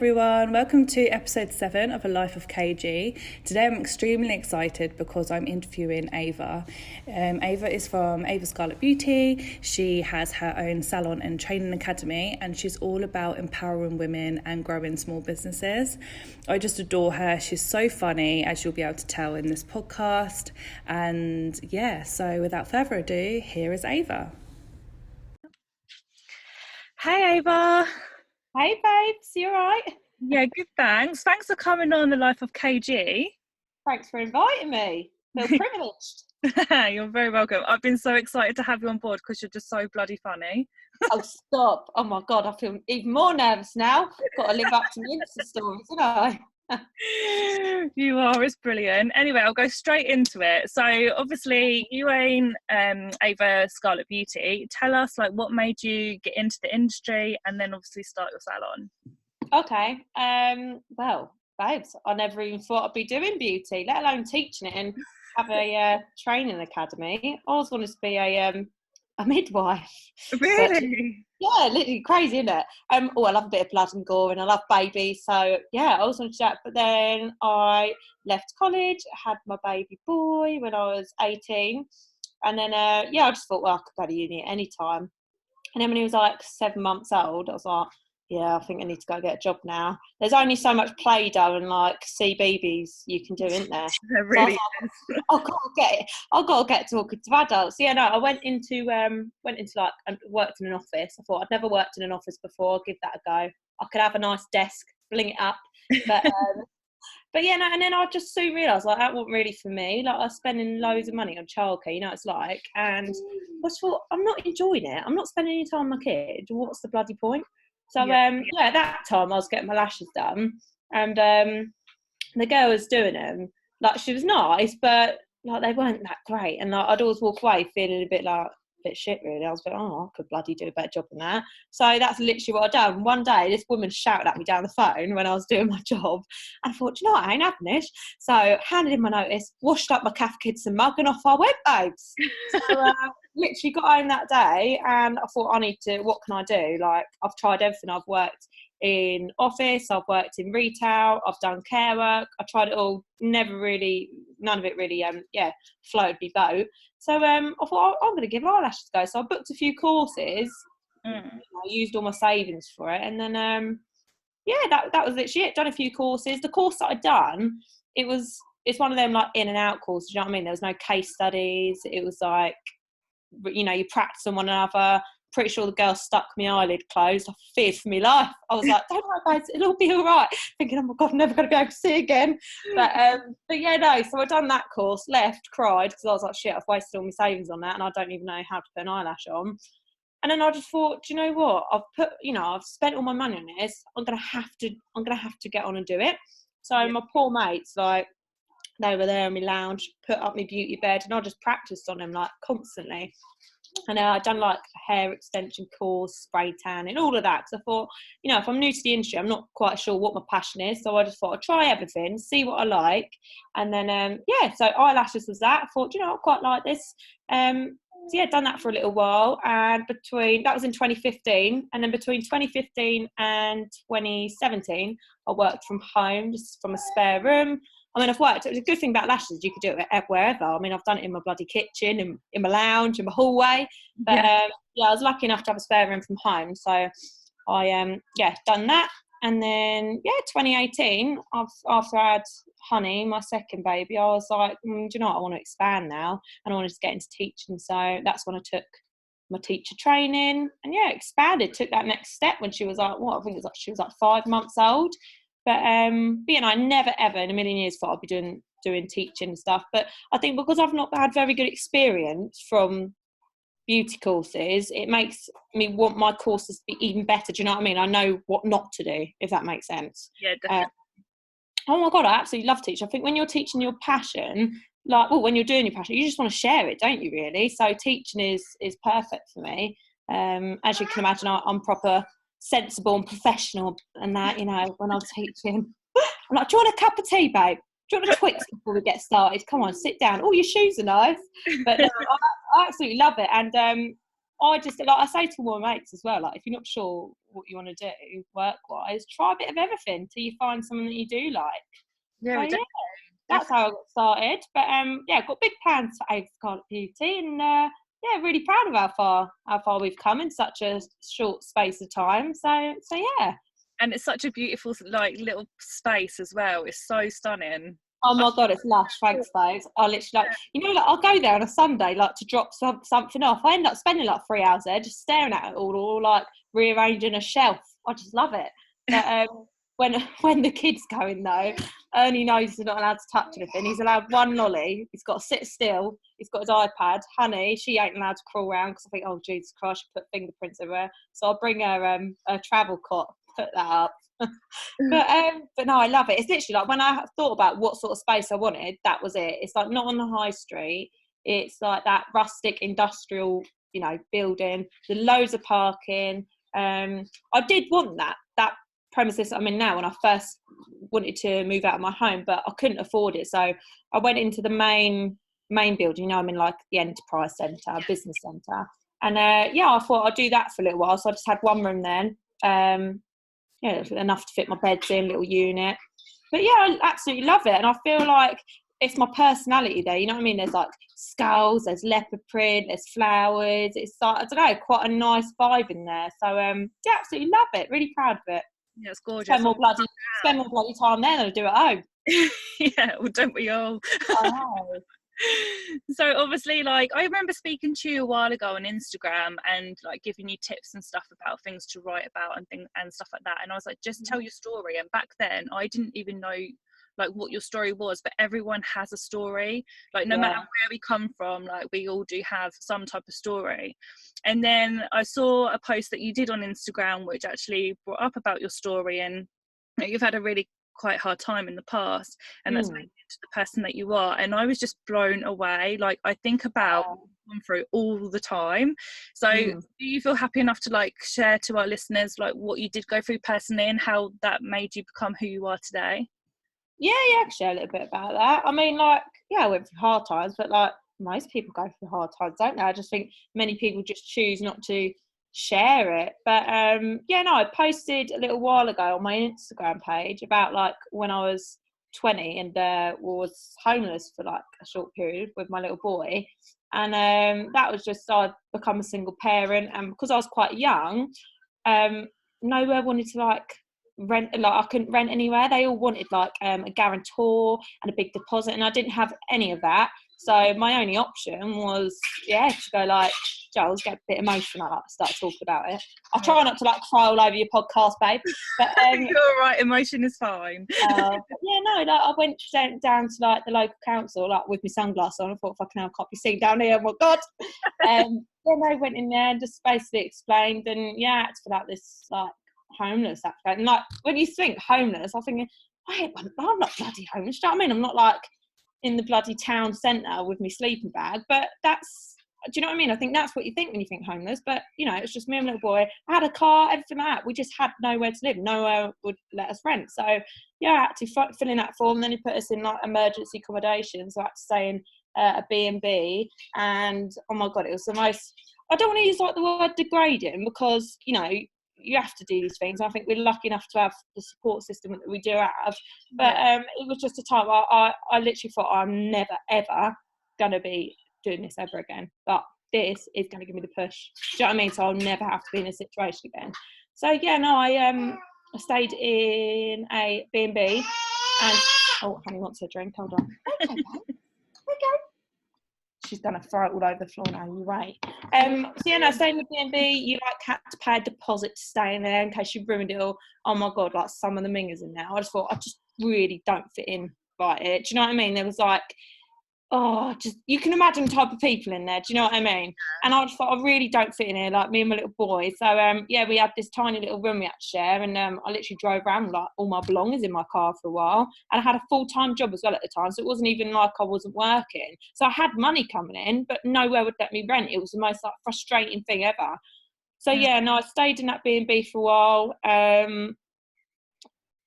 everyone, welcome to episode 7 of A Life of KG. Today I'm extremely excited because I'm interviewing Ava. Ava is from Ava Scarlett Beauty. She has her own salon and training academy, and she's all about empowering women and growing small businesses. I just adore her. She's so funny, as you'll be able to tell in this podcast. And yeah, so without further ado, here is Ava. Hey Ava. Hey babes, you alright? Yeah, good, thanks. Thanks for coming on The Life of KG. Thanks for inviting me. Feel privileged. You're very welcome. I've been so excited to have you on board because you're just so bloody funny. Oh, stop. Oh my God, I feel even more nervous now. Got to live up to the Insta stories, haven't I? You are, it's brilliant. Anyway, I'll go straight into it. So obviously you own Ava Scarlett Beauty. Tell us what made you get into the industry and then obviously start your salon. Okay. Well, babes, I never even thought I'd be doing beauty, let alone teaching it and have a training academy. I always wanted to be a midwife. Really? Yeah, literally crazy, isn't it? I love a bit of blood and gore and I love babies. So, yeah, I always wanted to do that. But then I left college, had my baby boy when I was 18. And then, I just thought, well, I could go to uni at any time. And then when he was 7 months old, I was like, yeah, I think I need to go get a job now. There's only so much Play-Doh and CBeebies you can do, isn't there? There really is. I've got to get talking to adults. Yeah, no, I went into and worked in an office. I thought I'd never worked in an office before. I'll give that a go. I could have a nice desk, bling it up. But yeah, no, and then I just soon realised that wasn't really for me. I was spending loads of money on childcare, you know what it's like. And I just thought, I'm not enjoying it. I'm not spending any time on my kid. What's the bloody point? So, at that time I was getting my lashes done and the girl was doing them. She was nice, but they weren't that great. And I'd always walk away feeling a bit shit, really. I was like, I could bloody do a better job than that. So that's literally what I'd done. One day, this woman shouted at me down the phone when I was doing my job. And I thought, you know what, I ain't having this. So handed in my notice, washed up my Cath Kidston mug and off I went, babes. So literally got home that day and I thought, what can I do? I've tried everything. I've worked in office, I've worked in retail, I've done care work, I tried it all, none of it really floated me boat. So I thought, I'm going to give eyelashes a go. So I booked a few courses, I used all my savings for it, and then that was literally it. Done a few courses. The course that I'd done, it's one of them in and out courses, you know what I mean? There was no case studies. It was you practice on one another. Pretty sure the girl stuck my eyelid closed. I feared for my life. I was like, don't worry, guys, it'll be all right. Thinking, oh my God, I'm never going to be able to see again. But yeah, no. So I done that course, left, cried because I was like, shit, I've wasted all my savings on that, and I don't even know how to put an eyelash on. And then I just thought, do you know what? I've spent all my money on this. I'm gonna have to get on and do it. So my poor mates, they were there in my lounge, put up my beauty bed, and I just practiced on them constantly. And I'd done a hair extension course, spray tan and all of that, because I thought, if I'm new to the industry, I'm not quite sure what my passion is, so I just thought I'd try everything, see what I like. And then so eyelashes was that. I thought, I quite like this. So done that for a little while, and that was in 2015, and then between 2015 and 2017 I worked from home, just from a spare room. It was a good thing about lashes, you could do it wherever. I've done it in my bloody kitchen, in my lounge, in my hallway. But I was lucky enough to have a spare room from home. So I done that. And then 2018, after I had Honey, my second baby, I was like, do you know what, I want to expand now, and I wanted to get into teaching. So that's when I took my teacher training and expanded, took that next step when she was she was 5 months old. But I never ever in a million years thought I'd be doing teaching and stuff. But I think because I've not had very good experience from beauty courses, it makes me want my courses to be even better. Do you know what I mean? I know what not to do, if that makes sense. Yeah, definitely. Oh my God, I absolutely love teaching. I think when you're teaching your passion, when you're doing your passion, you just want to share it, don't you, really? So teaching is perfect for me. As you can imagine, I'm proper sensible and professional and that, when I'm teaching. I'm like, do you want a cup of tea, babe? Do you want a Twix before we get started? Come on, sit down. Oh, your shoes are nice. But no, I absolutely love it. And I just, like I say to all my mates as well, like if you're not sure what you want to do work-wise, try a bit of everything till you find something that you do like. Yeah, So yeah, that's how I got started. But yeah, got big plans for Ava Scarlett Beauty, and yeah, really proud of how far we've come in such a short space of time. So yeah. And it's such a beautiful like little space as well. It's so stunning. Oh my god, it's lush. Thanks, babes. I literally like I'll go there on a Sunday like to drop something off. I end up spending like 3 hours there just staring at it all like rearranging a shelf. I just love it. But when the kids go in though, Ernie knows he's not allowed to touch anything. He's allowed one lolly. He's got to sit still. He's got his iPad. Honey, she ain't allowed to crawl around because I think, oh Jesus Christ, she put fingerprints everywhere. So I'll bring her a travel cot, put that up. But no, I love it. It's literally like when I thought about what sort of space I wanted, that was it. It's like not on the high street. It's like that rustic industrial, building. There's loads of parking. I did want that premises I'm in now when I first wanted to move out of my home, but I couldn't afford it. So I went into the main building. I'm in like the enterprise centre, business centre, and yeah, I thought I'd do that for a little while. So I just had one room then. Yeah, enough to fit my beds in, little unit. But yeah, I absolutely love it, and I feel like it's my personality there. You know what I mean? There's like skulls, there's leopard print, there's flowers. It's like, I don't know, quite a nice vibe in there. So yeah, absolutely love it. Really proud of it. Yeah, it's gorgeous. Spend more bloody time there than I do at home. Yeah, well, don't we all? I know. So obviously, like, I remember speaking to you a while ago on Instagram and like giving you tips and stuff about things to write about and things and stuff like that, and I was like, just tell your story. And back then I didn't even know like what your story was, but everyone has a story, like no matter where we come from, like we all do have some type of story. And then I saw a post that you did on Instagram which actually brought up about your story, and you've had a really quite hard time in the past, and that's made you into the person that you are. And I was just blown away. Like, I think about what you've gone through all the time. So do you feel happy enough to like share to our listeners like what you did go through personally and how that made you become who you are today? Yeah, I can share a little bit about that. I mean, like, yeah, I went through hard times, but like most people go through hard times, don't they? I just think many people just choose not to share it. But yeah, no, I posted a little while ago on my Instagram page about like when I was 20 and was homeless for like a short period with my little boy. And that was just, I'd become a single parent, and because I was quite young, nowhere wanted to like rent, like I couldn't rent anywhere. They all wanted like a guarantor and a big deposit, and I didn't have any of that. So my only option was to go like, Giles, get a bit emotional. I like to start talking about it. I'll try not to like cry all over your podcast, babe. But you're all right, emotion is fine. Yeah, no, like I went down to like the local council like with my sunglasses on. I thought, fucking hell, I can't be seen down here. Oh my god. Then I went in there and just basically explained, and yeah, I had to fill out this like homeless application. And like when you think homeless, I'm thinking, wait, I'm not bloody homeless. Do you know what I mean? I'm not like in the bloody town centre with my sleeping bag, but that's, do you know what I mean? I think that's what you think when you think homeless, but you know, it's just me and my little boy. I had a car, everything like that. We just had nowhere to live. Nowhere would let us rent. So yeah, I had to fill in that form. Then he put us in like emergency accommodation. So I had to stay in a B&B, and oh my god, it was the most, I don't want to use like the word degrading, because you know, you have to do these things. I think we're lucky enough to have the support system that we do have. But it was just a time I literally thought, I'm never, ever going to be doing this ever again. But this is going to give me the push. Do you know what I mean? So I'll never have to be in a situation again. So, yeah, no, I stayed in a B&B. And, oh, honey wants a drink. Hold on. Okay, babe. Okay. She's gonna throw it all over the floor now. You wait. So yeah, no, staying with B&B, you like had to pay a deposit to stay in there in case you ruined it all. Oh my god, like some of the mingers in there. I just thought, I just really don't fit in like it. Do you know what I mean? There was like, oh, just, you can imagine the type of people in there. Do you know what I mean? And I just thought, I really don't fit in here, like me and my little boy. So yeah, we had this tiny little room we had to share, and I literally drove around with like all my belongings in my car for a while. And I had a full-time job as well at the time, so it wasn't even like I wasn't working. So I had money coming in, but nowhere would let me rent. It was the most like frustrating thing ever. So yeah, no, I stayed in that B&B for a while.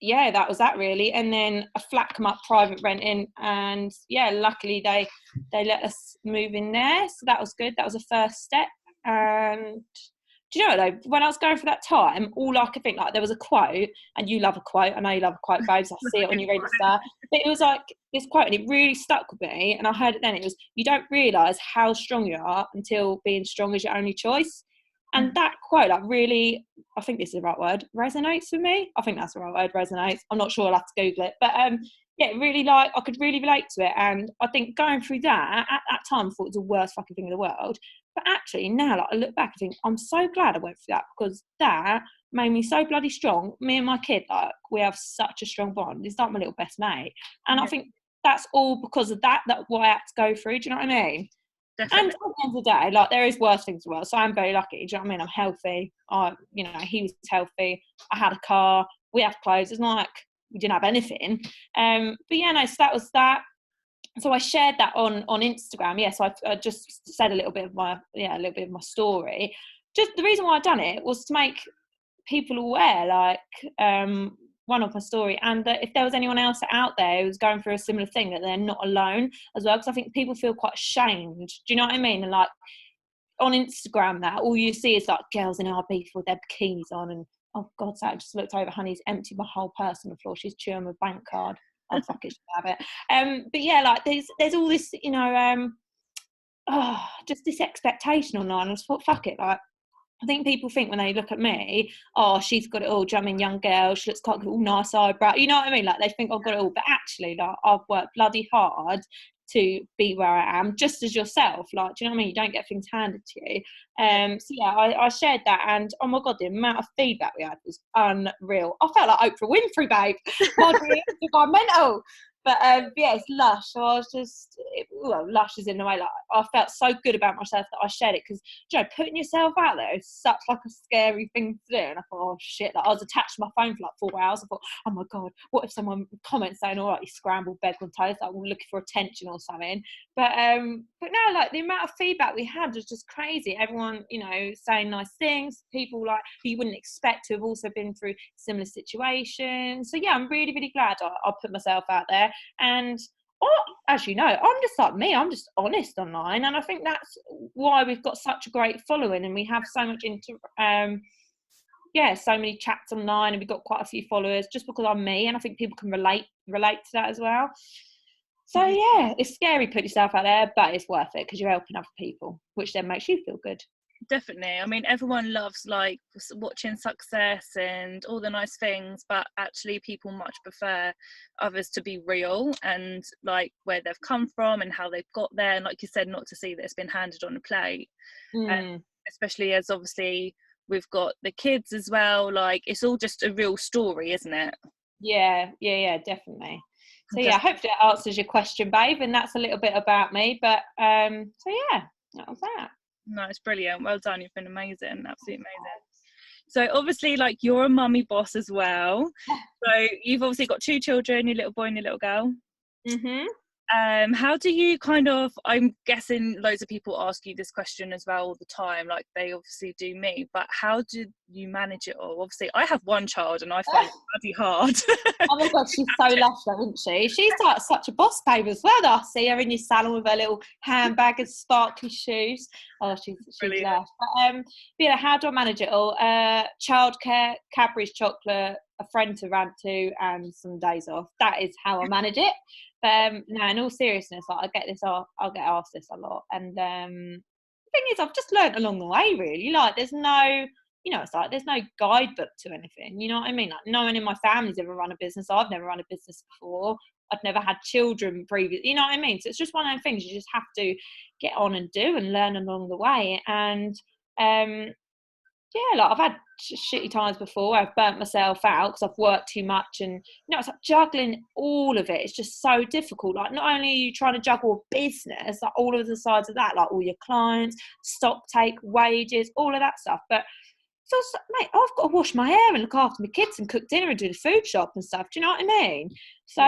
Yeah, that was that really. And then a flat come up private renting, and yeah, luckily they let us move in there, so that was good. That was a first step. And do you know what though? When I was going through that time, all I could think, like, there was a quote, and you love a quote. I know you love a quote, babes. I see it on your Insta. But it was like this quote, and it really stuck with me. And I heard it then. It was, "You don't realise how strong you are until being strong is your only choice." And that quote, like, really, I think this is the right word, resonates with me. I think that's the right word, resonates. I'm not sure. I'll have to Google it. But yeah, really, like, I could really relate to it. And I think going through that, at that time, I thought it was the worst fucking thing in the world. But actually, now, like, I look back and think, I'm so glad I went through that, because that made me so bloody strong. Me and my kid, like, we have such a strong bond. He's like my little best mate. And I think that's all because of that what I had to go through. Do you know what I mean? Definitely. And at the end of the day, like, there is worse things as well. So I'm very lucky. Do you know what I mean? I'm healthy. You know, he was healthy. I had a car. We have clothes. It's not like we didn't have anything. But yeah, no. So that was that. So I shared that on Instagram. Yes, I just said a little bit of my story. Just the reason why I done it was to make people aware, like, one of my story, and that if there was anyone else out there who was going through a similar thing, that they're not alone as well. Because I think people feel quite ashamed. Do you know what I mean? And like on Instagram, that all you see is like girls in RB with their bikinis on, and oh God, so I just looked over, honey's emptied my whole purse on the floor. She's chewing my bank card. Oh fuck it, she have it. But yeah, like there's all this, you know, just this expectation online. I just thought, fuck it, like, I think people think when they look at me, oh, she's got it all. Do you know what I mean? Young girl, she looks quite good, all nice eyebrow. You know what I mean? Like, they think I've got it all. But actually, like, I've worked bloody hard to be where I am, just as yourself. Like, do you know what I mean? You don't get things handed to you. So yeah, I shared that, and oh my God, the amount of feedback we had was unreal. I felt like Oprah Winfrey, babe. Got mental. But yeah, it's Lush. So I was just, Lush is in the way, like, I felt so good about myself that I shared it, because, you know, putting yourself out there is such like a scary thing to do. And I thought, oh shit, like, I was attached to my phone for like 4 hours. I thought, oh my God, what if someone comments saying, all right, you scrambled bed on toast, like, we're looking for attention or something. But no, like, the amount of feedback we had was just crazy. Everyone, you know, saying nice things, people like who you wouldn't expect to have also been through similar situations. So yeah, I'm really, really glad I put myself out there. And as you know, I'm just like me, I'm just honest online, and I think that's why we've got such a great following, and we have so much so many chats online, and we've got quite a few followers just because I'm me, and I think people can relate to that as well. So yeah, it's scary putting yourself out there, but it's worth it because you're helping other people, which then makes you feel good. Definitely. I mean, everyone loves like watching success and all the nice things, but actually people much prefer others to be real and like where they've come from and how they've got there, and like you said, not to see that it's been handed on a plate. And especially as obviously we've got the kids as well, like it's all just a real story, isn't it? Yeah, definitely. So yeah, hopefully that answers your question, babe, and that's a little bit about me. But so yeah, that was that. No, it's brilliant. Well done. You've been amazing. Absolutely amazing. So obviously, like, you're a mummy boss as well. So you've obviously got 2 children, your little boy and your little girl. How do you kind of, I'm guessing loads of people ask you this question as well all the time, like they obviously do me, but how do you manage it all? Obviously I have 1 child and I find it bloody hard. Oh my God, she's so lush though, isn't she? She's like such a boss babe as well. I see her in your salon with her little handbag and sparkly shoes. Oh, she's lush. But yeah, how do I manage it all? Childcare, Cadbury's chocolate, a friend to rant to, and some days off. That is how I manage it. But no, in all seriousness, like, I'll get asked this a lot. And the thing is, I've just learnt along the way, really. Like, there's no, you know, it's like there's no guidebook to anything. You know what I mean? Like, no one in my family's ever run a business. I've never run a business before. I've never had children previously. You know what I mean? So it's just one of those things you just have to get on and do and learn along the way. And yeah, like, I've had shitty times before. I've burnt myself out because I've worked too much, and you know, it's like juggling all of it. It's just so difficult. Like, not only are you trying to juggle a business, like all of the sides of that, like all your clients, stock take, wages, all of that stuff, but it's also, mate, I've got to wash my hair and look after my kids and cook dinner and do the food shop and stuff. Do you know what I mean? So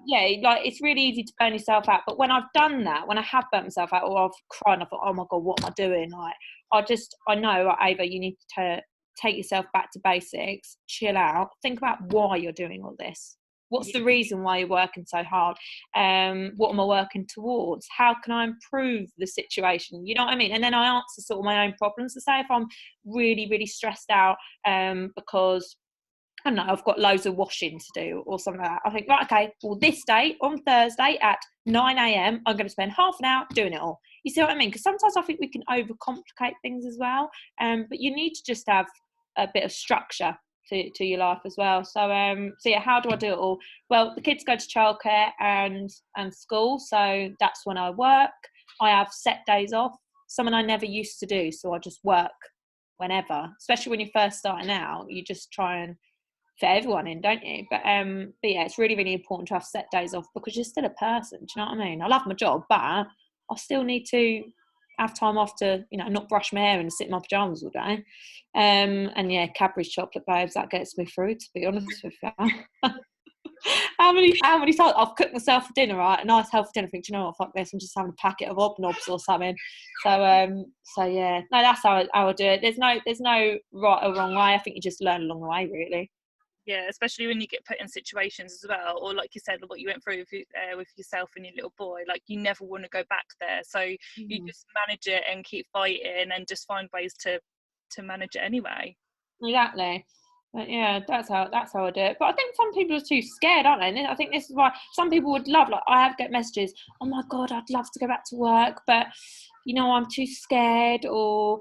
yeah, like, it's really easy to burn yourself out. But when I've done that, when I have burnt myself out, or I've cried, I thought, oh my God, what am I doing? Like, I know, like, Ava, you need to take yourself back to basics, chill out, think about why you're doing all this. What's the reason why you're working so hard? What am I working towards? How can I improve the situation? You know what I mean? And then I answer sort of my own problems. So say if I'm really, really stressed out because I don't know, I've got loads of washing to do or something like that. I think, right, okay, well, this day on Thursday at 9 a.m, I'm going to spend half an hour doing it all. You see what I mean? Because sometimes I think we can overcomplicate things as well. But you need to just have a bit of structure to your life as well. So yeah, how do I do it all? Well, the kids go to childcare and school, so that's when I work. I have set days off, something I never used to do. So I just work whenever, especially when you're first starting out. You just try and fit everyone in, don't you? But yeah, it's really, really important to have set days off because you're still a person. Do you know what I mean? I love my job, but I still need to have time off to, you know, not brush my hair and sit in my pajamas all day. And yeah, Cadbury's chocolate babes, that gets me through, to be honest with you. How many times I've cooked myself for dinner, right? A nice healthy dinner. I think, do you know what? Fuck this. I'm just having a packet of Hobnobs or something. So yeah, no, that's how I do it. There's no right or wrong way. I think you just learn along the way, really. Yeah, especially when you get put in situations as well, or like you said, what you went through with yourself and your little boy, like you never want to go back there. So you just manage it and keep fighting and just find ways to manage it anyway. Exactly. But yeah, that's how I do it. But I think some people are too scared, aren't they? And I think this is why some people would love, like I have get messages, oh my God, I'd love to go back to work, but you know, I'm too scared, or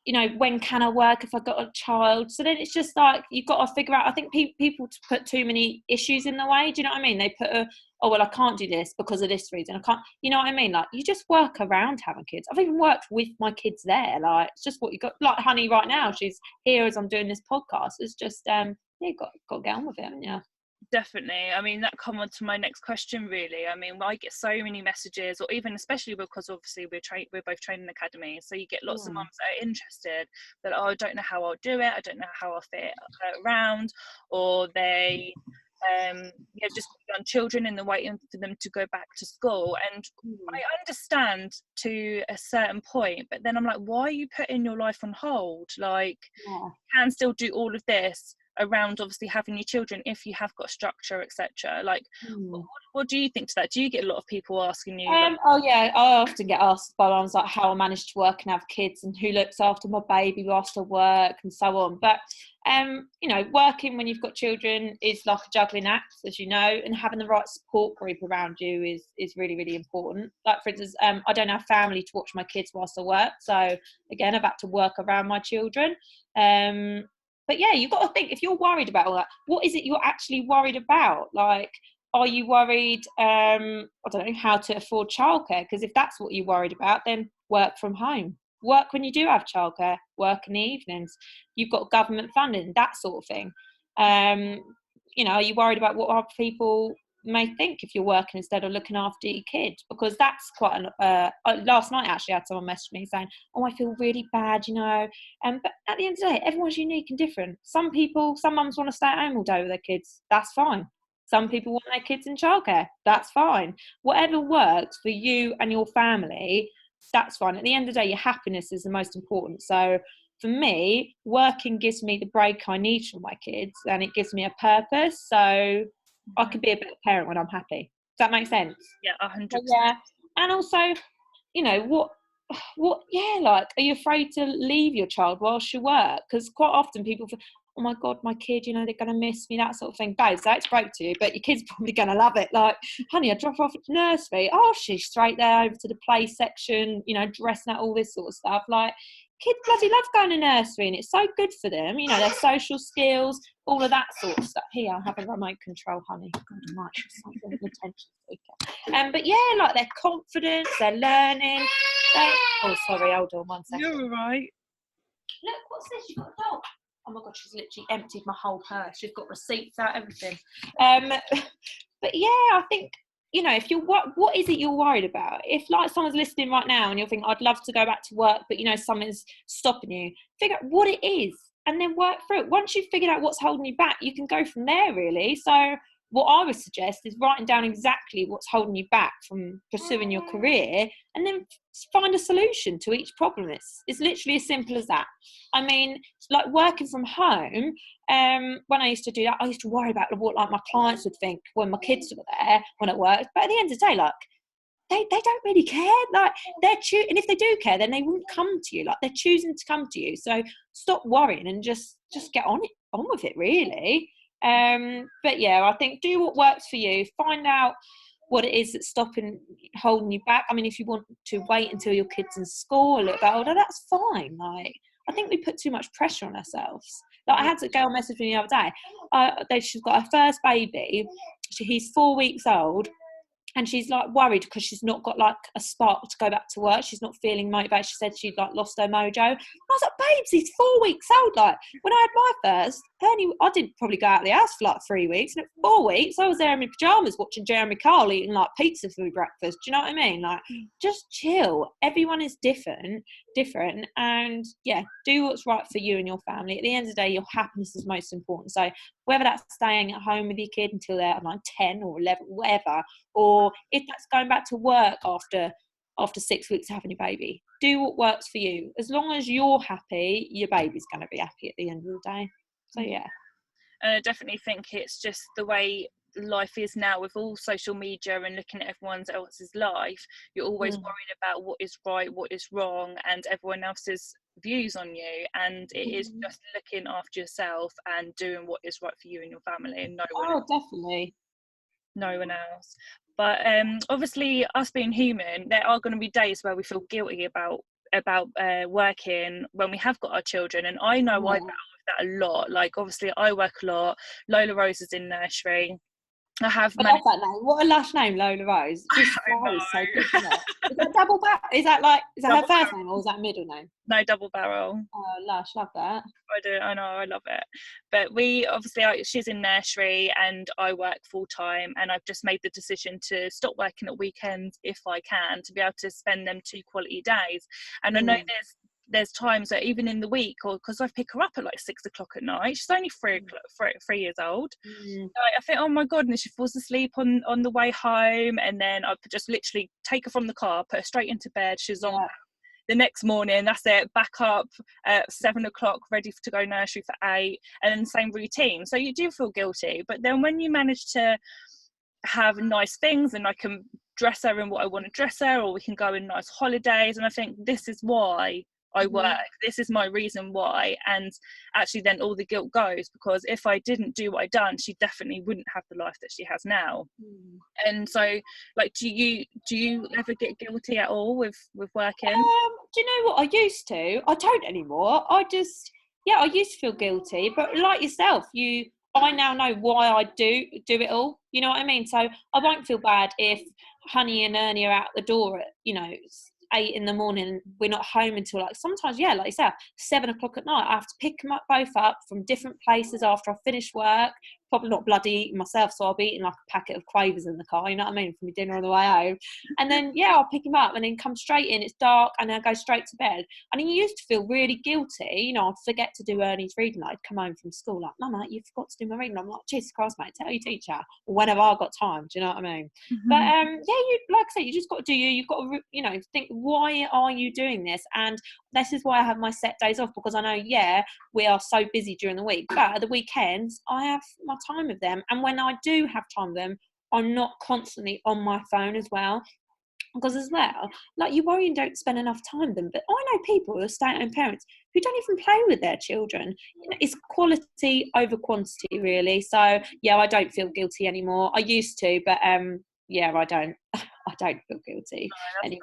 you know, when can I work if I've got a child? So then it's just like, you've got to figure out, I think people put too many issues in the way. Do you know what I mean? They put oh, well, I can't do this because of this reason. I can't, you know what I mean? Like, you just work around having kids. I've even worked with my kids there. Like, it's just what you got. Like Honey right now, she's here as I'm doing this podcast. It's just, yeah, you've got to get on with it, haven't you? Definitely. I mean, that come on to my next question, really. I mean, I get so many messages, or even especially because obviously we're both training academy, so you get lots of mums that are interested that, oh, I don't know how I'll do it, I don't know how I'll fit around, or they just got young children and they're waiting for them to go back to school. And I understand to a certain point, but then I'm like, why are you putting your life on hold? Like, you can still do all of this around obviously having your children if you have got structure, etc. Like, what do you think to that? Do you get a lot of people asking you oh yeah, I often get asked by mums like how I manage to work and have kids and who looks after my baby whilst I work and so on. But you know, working when you've got children is like a juggling act, as you know, and having the right support group around you is really, really important. Like, for instance, I don't have family to watch my kids whilst I work, so again, I've had to work around my children. But yeah, you've got to think, if you're worried about all that, what is it you're actually worried about? Like, are you worried, I don't know, how to afford childcare? Because if that's what you're worried about, then work from home. Work when you do have childcare, work in the evenings. You've got government funding, that sort of thing. You know, are you worried about what other people may think if you're working instead of looking after your kids? Because that's quite last night actually I had someone message me saying, oh, I feel really bad, you know. But at the end of the day, everyone's unique and different. Some mums want to stay at home all day with their kids. That's fine. Some people want their kids in childcare. That's fine. Whatever works for you and your family, that's fine. At the end of the day, your happiness is the most important. So for me, working gives me the break I need from my kids, and it gives me a purpose. So I can be a better parent when I'm happy. Does that make sense? Yeah, 100%. Yeah. And also, you know, yeah, like, are you afraid to leave your child whilst you work? Because quite often people feel, oh my God, my kid, you know, they're going to miss me, that sort of thing. Babes, that's great to you, but your kid's probably going to love it. Like, honey, I drop her off at the nursery. Oh, she's straight there over to the play section, you know, dressing out, all this sort of stuff. Like, kids bloody love going to nursery, and it's so good for them, you know, their social skills, all of that sort of stuff. Here, I have a remote control, honey. God, I might have something of attention seeker. But yeah, like their confidence, their learning. Oh, sorry, hold on one second. You're all right. Look, what's this? You've got a dog. Oh my God, she's literally emptied my whole purse. She's got receipts out, everything. But yeah, I think, you know, if you're what is it you're worried about? If like someone's listening right now and you're thinking, I'd love to go back to work, but you know, something's stopping you, figure out what it is and then work through it. Once you've figured out what's holding you back, you can go from there, really. So what I would suggest is writing down exactly what's holding you back from pursuing your career, and then find a solution to each problem. It's literally as simple as that. I mean, like working from home, when I used to do that, I used to worry about what like my clients would think when my kids were there when it worked. But at the end of the day, like, they don't really care. Like, and if they do care, then they wouldn't come to you. Like, they're choosing to come to you. So stop worrying and just get on with it, really. But yeah, I think do what works for you. Find out what it is that's holding you back. I mean, if you want to wait until your kid's in school a little bit older, that's fine. Like, I think we put too much pressure on ourselves. Like, I had a girl message me the other day. She's got her first baby. He's 4 weeks old. And she's like worried because she's not got like a spark to go back to work. She's not feeling motivated. She said she'd like lost her mojo. And I was like, babes, he's 4 weeks old. Like, when I had my first, I didn't probably go out of the house for like 3 weeks. And at 4 weeks, I was there in my pajamas watching Jeremy Kyle eating like pizza for breakfast. Do you know what I mean? Like, just chill. Everyone is different. And yeah, do what's right for you and your family. At the end of the day, your happiness is most important. So whether that's staying at home with your kid until they're like 10 or 11, whatever, or if that's going back to work after 6 weeks of having your baby, do what works for you. As long as you're happy, your baby's going to be happy at the end of the day. So yeah. And I definitely think it's just the way life is now with all social media and looking at everyone else's life. You're always worried about what is right, what is wrong, and everyone else's views on you. And it is just looking after yourself and doing what is right for you and your family, and no one else. Definitely. No one else. But obviously, us being human, there are going to be days where we feel guilty about working when we have got our children, and I know I battle with that a lot. Like, obviously I work a lot. Lola Rose is in nursery. I love that name. What a lush name, Lola Rose. Just so good, isn't it? Is that double barrel? Is that her first name, or is that middle name? No, double barrel. Oh, lush, love that. I do. I know. I love it. But we obviously, she's in nursery and I work full time, and I've just made the decision to stop working at weekends if I can, to be able to spend them 2 quality days. And I know there's times that even in the week, or because I pick her up at like 6 o'clock at night, she's only 3 years old. So I think, oh my god, and she falls asleep on the way home, and then I just literally take her from the car, put her straight into bed. She's on the next morning, that's it, back up at 7 o'clock, ready to go nursery for 8, and then the same routine. So you do feel guilty, but then when you manage to have nice things, and I can dress her in what I want to dress her, or we can go in nice holidays, and I think this is why I work, this is my reason why. And actually then all the guilt goes, because if I didn't do what I done, she definitely wouldn't have the life that she has now. And so, like, do you ever get guilty at all with working? Do you know what? I used to. I don't anymore. I used to feel guilty, but like yourself, I now know why I do it all. You know what I mean? So I won't feel bad if Honey and Ernie are out the door at 8 in the morning. We're not home until like sometimes, like you said, 7 o'clock at night. I have to pick them up both up from different places after I finish work. Probably not bloody eating myself, so I'll be eating like a packet of Quavers in the car, you know what I mean, from my dinner on the way home. And then I'll pick him up and then come straight in. It's dark, and then I go straight to bed. And I used to feel really guilty. I'd forget to do Ernie's reading. I'd come home from school like, Mama, you forgot to do my reading. I'm like, Jesus Christ, mate, tell your teacher. Or whenever I've got time, do you know what I mean? But you, like I say, you just got to do you've got to think, why are you doing this? And this is why I have my set days off, because I know we are so busy during the week, but at the weekends I have my time with them. And when I do have time with them, I'm not constantly on my phone as well, because like, you worry and don't spend enough time with them. But I know people who are stay-at-home parents who don't even play with their children. It's quality over quantity, really. So I don't feel guilty anymore. I used to, but I don't. I don't feel guilty anymore.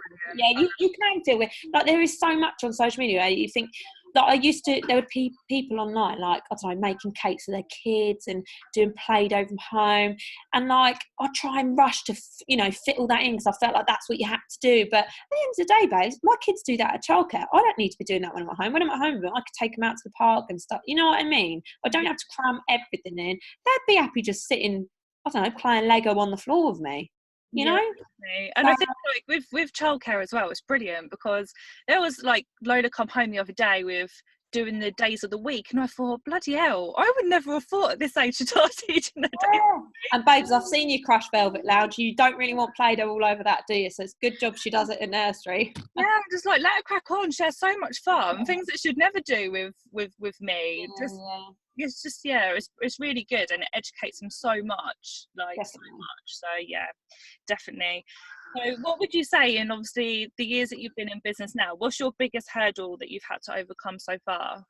You can feel it. Like, there is so much on social media. You think that there would be people online, like, I don't know, making cakes for their kids and doing Play-Doh from home. And like, I try and rush to, fit all that in, because I felt like that's what you had to do. But at the end of the day, babes, my kids do that at childcare. I don't need to be doing that when I'm at home. When I'm at home, I could take them out to the park and stuff. You know what I mean? I don't have to cram everything in. They'd be happy just sitting, I don't know, playing Lego on the floor with me. You know, and I think like with childcare as well, it's brilliant, because there was like Lola come home the other day with doing the days of the week, and I thought, bloody hell, I would never have thought at this age to start teaching the days. And babes, I've seen you crush Velvet Lounge. You don't really want Play-Doh all over that, do you? So it's a good job she does it in nursery. Yeah, I'm just like, let her crack on. She has so much fun. Things that she'd never do with me. It's just it's really good, and it educates them so much, like definitely. So much. So yeah, definitely. So what would you say, in obviously the years that you've been in business now, what's your biggest hurdle that you've had to overcome so far?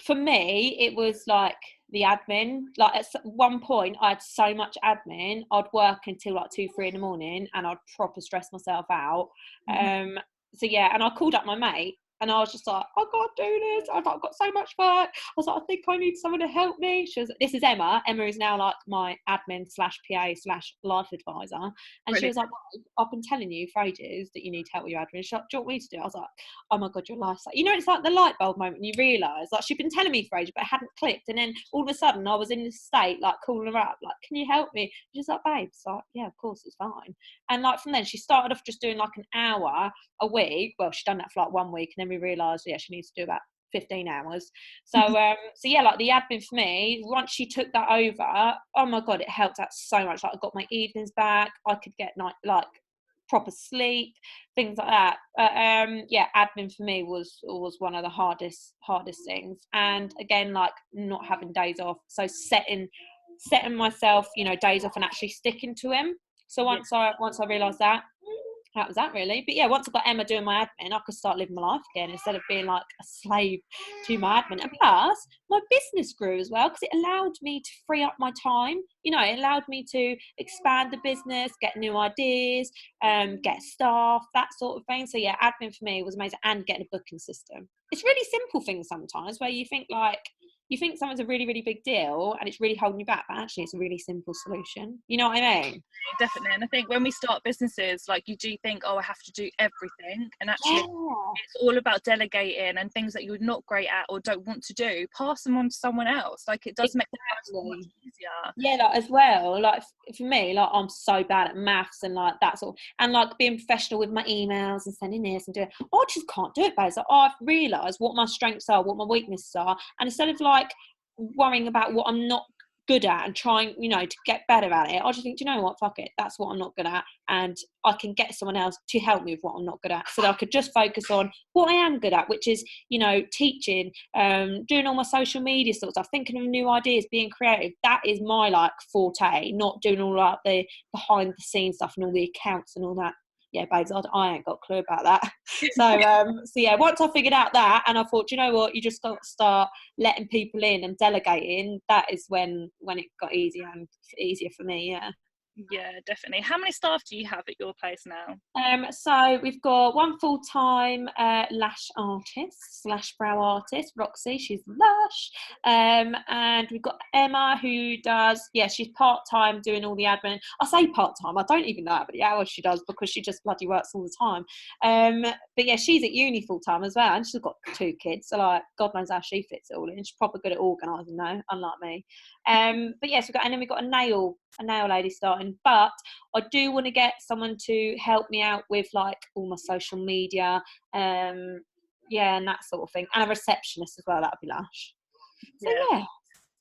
For me, it was like the admin. Like at one point I had so much admin, I'd work until like 2-3 in the morning, and I'd proper stress myself out. So yeah, and I called up my mate, and I was just like, I can't do this. I've got so much work. I was like, I think I need someone to help me. She was, this is Emma. Emma is now like my admin / PA / life advisor. And really? She was like, well, I've been telling you for ages that you need help with your admin. She's like, do you want me to do it? I was like, oh my God, your life's like, you know, it's like the light bulb moment. You realise, like, she'd been telling me for ages, but it hadn't clicked. And then all of a sudden I was in this state, like calling her up, like, can you help me? She's like, babe, it's like, yeah, of course, it's fine. And like from then she started off just doing like an hour a week. Well, she'd done that for like 1 week, and then we realised, yeah, she needs to do about 15 hours. So so yeah, like the admin for me, once she took that over, oh my God, it helped out so much. Like I got my evenings back, I could get like proper sleep, things like that. Yeah, admin for me was one of the hardest things. And again, like not having days off, so setting myself, you know, days off and actually sticking to them. So once I realised that was that really. But yeah, once I got Emma doing my admin, I could start living my life again instead of being like a slave to my admin. And plus, my business grew as well, because it allowed me to free up my time. You know, it allowed me to expand the business, get new ideas, get staff, that sort of thing. So yeah, admin for me was amazing, and getting a booking system. It's really simple things sometimes where you think something's a really, really big deal and it's really holding you back, but actually it's a really simple solution. You know what I mean? Definitely. And I think when we start businesses, like, you do think, oh, I have to do everything, and actually it's all about delegating, and things that you're not great at or don't want to do, pass them on to someone else. Like, it does make it much easier. Yeah, like as well, like for me, like I'm so bad at maths and like that sort of, and like being professional with my emails and sending this and doing, I just can't do it, guys. Like, I've realised what my strengths are, what my weaknesses are, and instead of like worrying about what I'm not good at and trying, you know, to get better at it, I just think, do you know what, fuck it, that's what I'm not good at, and I can get someone else to help me with what I'm not good at, so that I could just focus on what I am good at, which is, you know, teaching, doing all my social media sort of stuff, thinking of new ideas, being creative. That is my like forte, not doing all like the behind the scenes stuff and all the accounts and all that. Yeah, babes, I ain't got a clue about that. So yeah, once I figured out that, and I thought, you know what, you just got to start letting people in and delegating. That is when it got easier for me. Yeah, definitely. How many staff do you have at your place now? So we've got one full-time lash artist / brow artist, Roxy. She's lush. And we've got Emma, who does, she's part-time doing all the admin. I say part-time, I don't even know how many hours she does, because she just bloody works all the time. But yeah, she's at uni full-time as well, and she's got 2 kids, so like God knows how she fits it all in. She's proper good at organising though, unlike me. But yes, we've got a nail lady starting, but I do want to get someone to help me out with like all my social media, and that sort of thing, and a receptionist as well. That'd be lush.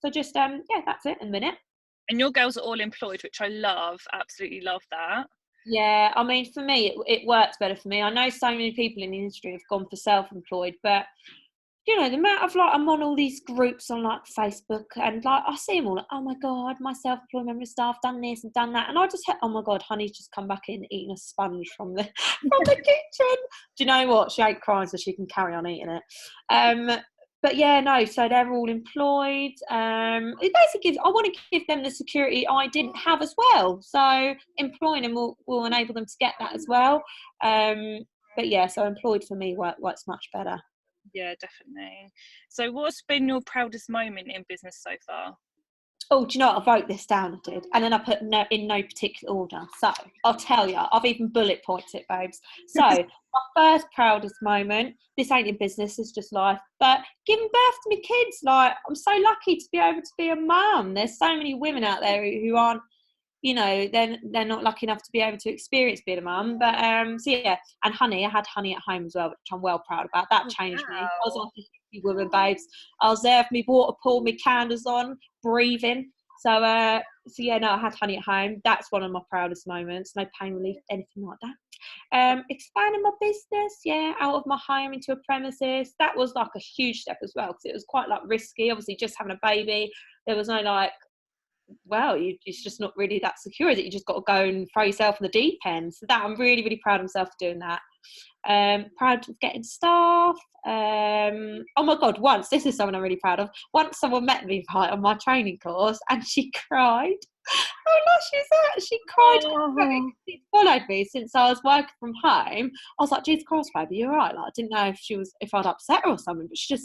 So just that's it in a minute. And your girls are all employed, which I love, absolutely love that. Yeah, I mean, for me it works better for me. I know so many people in the industry have gone for self-employed, but you know, the amount of like, I'm on all these groups on like Facebook, and like I see them all like, oh my God, my self-employed member of staff done this and done that, and I just oh my God, honey's just come back in eating a sponge from the kitchen. Do you know what? She ain't crying, so she can carry on eating it. But yeah, no, so they're all employed. It basically gives, I want to give them the security I didn't have as well. So employing them will enable them to get that as well. But yeah, so employed for me works much better. Yeah, definitely. So what's been your proudest moment in business so far? Oh, do you know what? I wrote this down, I did. And then I put in no particular order. So I'll tell you, I've even bullet pointed it, babes. So my first proudest moment, this ain't in business, it's just life, but giving birth to my kids. Like, I'm so lucky to be able to be a mum. There's so many women out there who aren't, they're not lucky enough to be able to experience being a mum. But so yeah, and honey, I had honey at home as well, which I'm well proud about. That changed me. I was like a hippie woman, babes. I was there with me water pool, me candles on, breathing. So yeah, no, I had honey at home. That's one of my proudest moments. No pain relief, anything like that. Expanding my business, yeah, out of my home into a premises. That was like a huge step as well, because it was quite like risky. Obviously, just having a baby, there was no like, well, it's just not really that secure that you just got to go and throw yourself in the deep end. So that I'm really, really proud of myself for doing that. Proud of getting staff. Oh my god, once, this is something I'm really proud of. Once someone met me on my training course and she cried. How lush is that? She cried. Oh. She followed me since I was working from home. I was like, Jesus Christ, baby, you're right. Like, I didn't know if I'd upset her or something, but she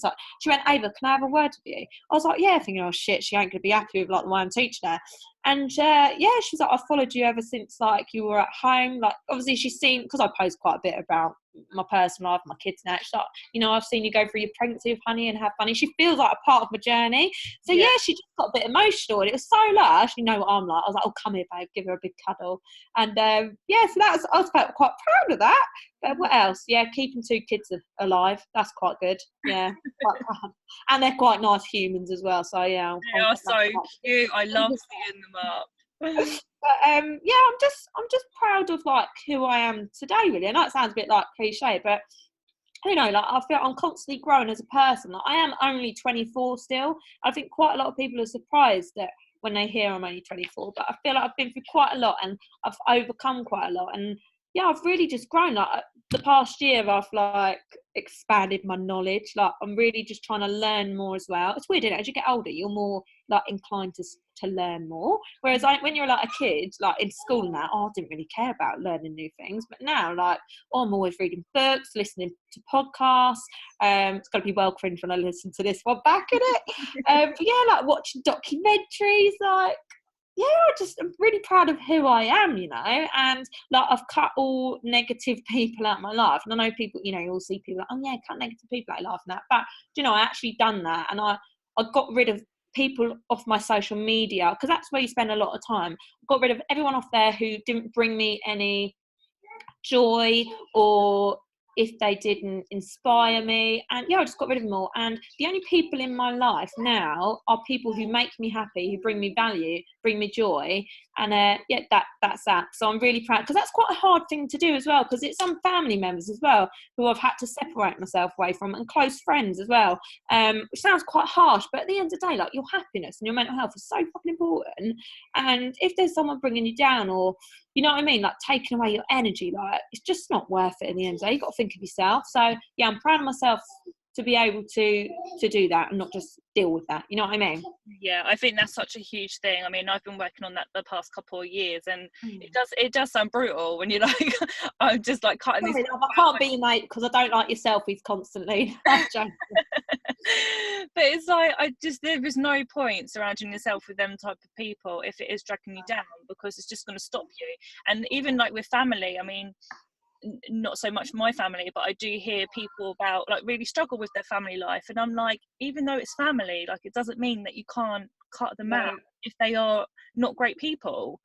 went, Ava, can I have a word with you? I was like, yeah, thinking, oh shit, she ain't gonna be happy with like the way I'm teaching her. And yeah, she was like, I followed you ever since like you were at home. Like, obviously she's seen, because I post quite a bit about my personal life, my kids now. She's like, I've seen you go through your pregnancy with honey and have honey. She feels like a part of my journey. So yeah, she just got a bit emotional, and it was so lush. You know what I'm like. I was like, oh, come here, babe, give her a big cuddle. And yeah, so I was quite proud of that. But what else? Yeah, keeping 2 kids alive. That's quite good. Yeah, quite proud. And they're quite nice humans as well. So yeah, they are so cute. I love seeing them up. But yeah, I'm just proud of like who I am today, really. I know it sounds a bit like cliche, but like I feel I'm constantly growing as a person. Like, I am only 24 still. I think quite a lot of people are surprised that when they hear I'm only 24, but I feel like I've been through quite a lot and I've overcome quite a lot. And yeah, I've really just grown. Like, the past year, I've like expanded my knowledge. Like, I'm really just trying to learn more as well. It's weird, isn't it? As you get older, you're more like inclined to learn more. Whereas like when you're like a kid, like in school and that, I didn't really care about learning new things. But now, like, I'm always reading books, listening to podcasts. It's got to be well cringe when I listen to this one back in it. But yeah, like watching documentaries, like. Yeah, I'm really proud of who I am, and like I've cut all negative people out of my life. And I know people, you'll see people like, oh yeah, cut negative people out, laughing at. But I actually done that, and I got rid of people off my social media, because that's where you spend a lot of time. I got rid of everyone off there who didn't bring me any joy, or if they didn't inspire me. And yeah, I just got rid of them all. And the only people in my life now are people who make me happy, who bring me value, bring me joy. And yeah, that's that. So I'm really proud, because that's quite a hard thing to do as well, because it's some family members as well who I've had to separate myself away from, and close friends as well, which sounds quite harsh, but at the end of the day, like, your happiness and your mental health is so fucking important. And if there's someone bringing you down, or you know what I mean, like taking away your energy, like, it's just not worth it in the end of the day. You've got to think of yourself. So yeah, I'm proud of myself to be able to do that and not just deal with that. You know what I mean? Yeah, I think that's such a huge thing. I mean, I've been working on that the past couple of years, and it does sound brutal when you're like, I'm just like cutting Sorry, these. I can't be your mate because I don't like your selfies constantly. But it's like, there is no point surrounding yourself with them type of people if it is dragging you down, because it's just going to stop you. And even like with family, I mean, not so much my family, but I do hear people about like really struggle with their family life, and I'm like, even though it's family, like, it doesn't mean that you can't cut them out if they are not great people.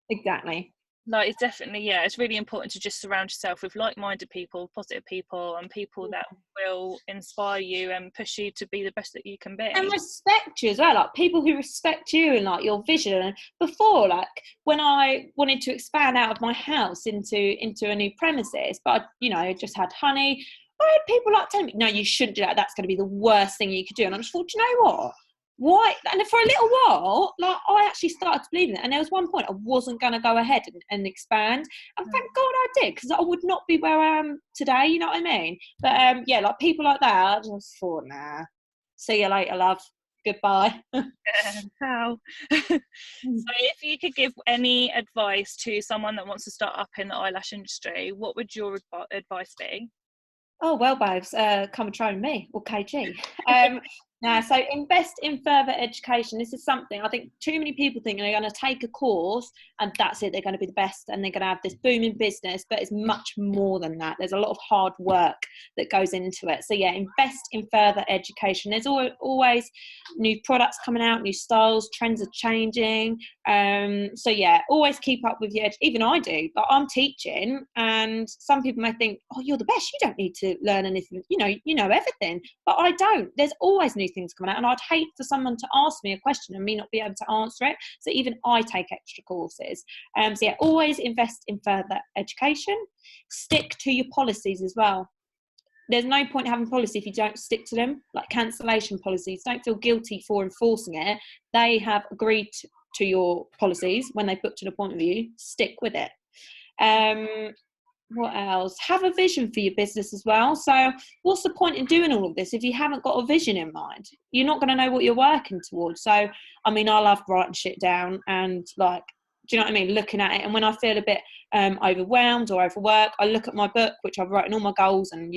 Exactly. Like, it's definitely, yeah, it's really important to just surround yourself with like-minded people, positive people, and people that will inspire you and push you to be the best that you can be, and respect you as well, like people who respect you and like your vision. And before, like when I wanted to expand out of my house into a new premises, but I just had honey, I had people like telling me, no, you shouldn't do that, that's going to be the worst thing you could do. And I just thought, you know what, why? And for a little while, like, I actually started to believe in it. And there was one point I wasn't going to go ahead and expand. And thank God I did, because I would not be where I am today. You know what I mean? But yeah, like people like that, I just thought, nah, see you later, love. Goodbye. How? So if you could give any advice to someone that wants to start up in the eyelash industry, what would your advice be? Oh, well, babes, come and try with me, or KG. No, so invest in further education. This is something I think too many people think they're going to take a course and that's it. They're going to be the best and they're going to have this booming business, but it's much more than that. There's a lot of hard work that goes into it. So yeah, invest in further education. There's always new products coming out, new styles, trends are changing. So yeah, always keep up with your even I do, but I'm teaching and some people may think, oh, you're the best. You don't need to learn anything. You know everything, but I don't. There's always new things coming out and I'd hate for someone to ask me a question and me not be able to answer it. So even I take extra courses. So yeah, always invest in further education. Stick to your policies as well. There's no point having policy if you don't stick to them, like cancellation policies. Don't feel guilty for enforcing it. They have agreed to your policies when they booked an appointment with you. Stick with it. What else? Have a vision for your business as well. So what's the point in doing all of this if you haven't got a vision in mind? You're not going to know what you're working towards. So I mean, I love writing shit down and like, do you know what I mean, looking at it. And when I feel a bit overwhelmed or overworked, I look at my book, which I've written all my goals and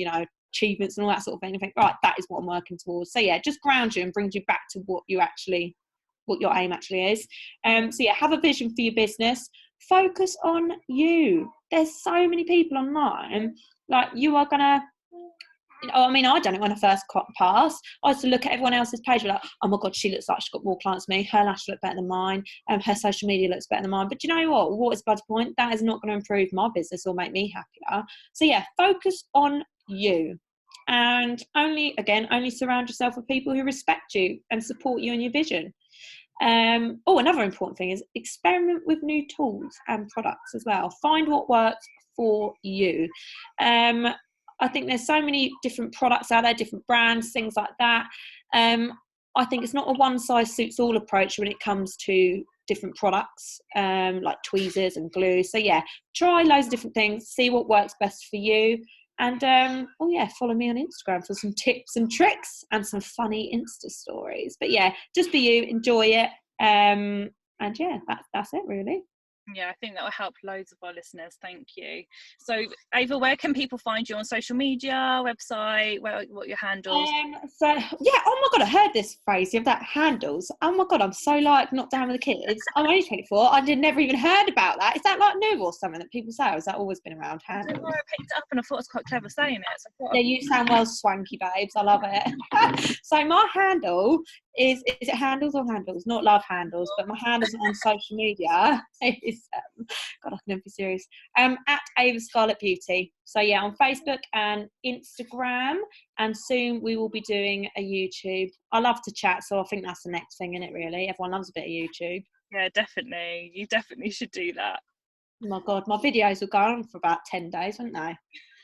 achievements and all that sort of thing, and think, right, that is what I'm working towards. So yeah, just grounds you and brings you back to what your aim actually is. So yeah, have a vision for your business. Focus on you. There's so many people online, like you are gonna, I mean, I done it when I first passed. I used to look at everyone else's page, like, oh my God, she looks like she's got more clients than me. Her lashes look better than mine. Her social media looks better than mine. But you know what? What is bloody point? That is not going to improve my business or make me happier. So yeah, focus on you. And only surround yourself with people who respect you and support you and your vision. Another important thing is experiment with new tools and products as well. Find what works for you. I think there's so many different products out there, different brands, things like that. I think it's not a one size suits all approach when it comes to different products, like tweezers and glue. So yeah, try loads of different things, see what works best for you. And follow me on Instagram for some tips and tricks and some funny Insta stories. But yeah, just be you, enjoy it. And yeah, that's it really. Yeah, I think that will help loads of our listeners. Thank you. So Ava, where can people find you on social media, website, what your handles? So yeah, oh my God, I heard this phrase, you have that handles. Oh my God, I'm so like not down with the kids. I'm only 24. I never even heard about that. Is that like new or something that people say, or has that always been around, handles? I picked it up and I thought it was quite clever saying it. So yeah, you sound well swanky, babes. I love it. So my handle is it handles or handles? Not love handles, but my handles on social media is God, I can never be serious. At Ava Scarlett Beauty. So yeah, on Facebook and Instagram, and soon we will be doing a YouTube. I love to chat, so I think that's the next thing, isn't it? Really, everyone loves a bit of YouTube. Yeah, definitely. You definitely should do that. Oh my God, my videos will go on for about 10 days, won't they?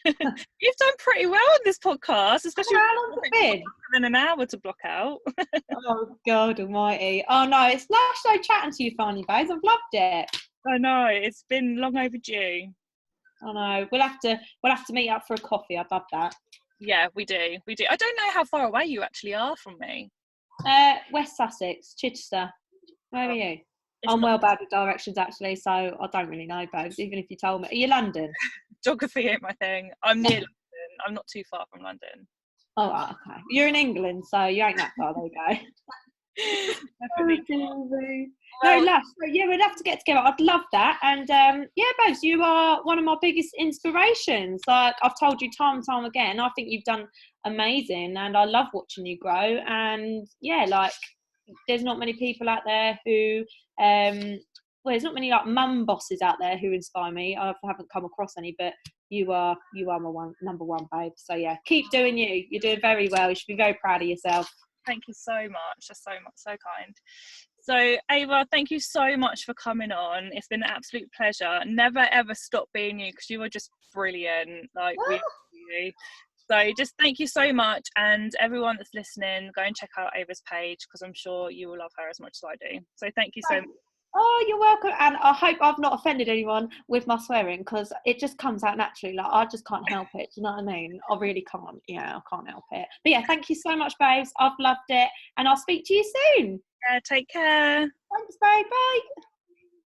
You've done pretty well on this podcast, especially longer than an hour to block out. Oh God almighty. Oh no, it's so chatting to you finally, babes. I've loved it. I know, it's been long overdue. I know. We'll have to meet up for a coffee. I'd love that. Yeah, we do. I don't know how far away you actually are from me. West Sussex, Chichester. Where are you? I'm well bad with directions actually, so I don't really know, babes, even if you told me. Are you London? Geography ain't my thing. I'm near London. I'm not too far from London. Oh, right, okay. You're in England, so you ain't that far. There you go. No, love. So yeah, we'd have to get together. I'd love that. And yeah, babes, you are one of my biggest inspirations. Like I've told you time and time again, I think you've done amazing, and I love watching you grow. And yeah, like there's not many people out there who there's not many like mum bosses out there who inspire me. I haven't come across any, but you are my number one, babe. So yeah, keep doing you. You're doing very well. You should be very proud of yourself. Thank you so much. That's so much, so kind. So Ava, thank you so much for coming on. It's been an absolute pleasure. Never ever stop being you, because you are just brilliant. Like we love you. So just thank you so much, and everyone that's listening, go and check out Ava's page, because I'm sure you will love her as much as I do. So thank you so much. Oh, you're welcome. And I hope I've not offended anyone with my swearing, because it just comes out naturally. Like I just can't help it. Do you know what I mean? I really can't. Yeah, I can't help it. But yeah, thank you so much, babes. I've loved it, and I'll speak to you soon. Yeah, take care. Thanks, babe. Bye.